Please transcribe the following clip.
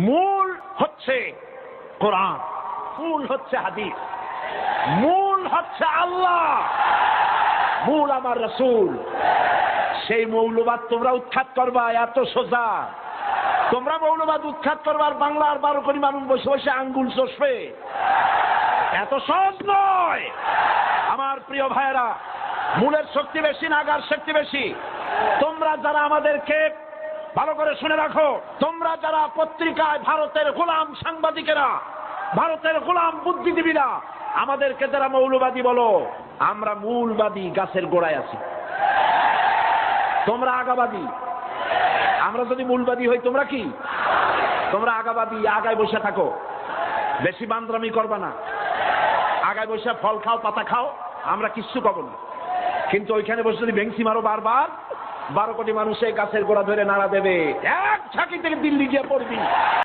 মূল হচ্ছে কোরআন, মূল হচ্ছে হাদিস, মূল হচ্ছে আল্লাহ, মূল আমার রাসূল। সেই মৌলবাদ তোমরা উৎখাত করবা, এত সোজা। তোমরা মৌলবাদ উৎখাত করবার বাংলার 12 কোটি মানুষ বসে বসে আঙ্গুল চষবে, এত সহজ নয়। আমার প্রিয় ভাইয়েরা, মূলের শক্তি বেশি না আগার শক্তি বেশি? তোমরা যারা আমাদেরকে ভালো করে শুনে রাখো, তোমরা যারা পত্রিকায় ভারতের গোলাম সাংবাদিকেরা, ভারতের গোলাম বুদ্ধিজীবীরা আমাদেরকে যারা মৌলবাদী বলো, আমরা মূলবাদী গাছের গোড়ায় আছি, তোমরা আগাবাদী। আমরা যদি মূলবাদী হই, তোমরা কি? তোমরা আগাবাদী, আগায় বসে থাকো, বেশি বান্দরামি করবা না, আগায় বসে ফল খাও, পাতা খাও, আমরা কিচ্ছু পাবো না। কিন্তু ওইখানে বসে যদি বেঞ্চি মারো বারবার, 12 কোটি মানুষ এই গাছের গোড়া ধরে নাড়া দেবে, এক ঝাঁকি থেকে দিল্লি গিয়ে পড়বি।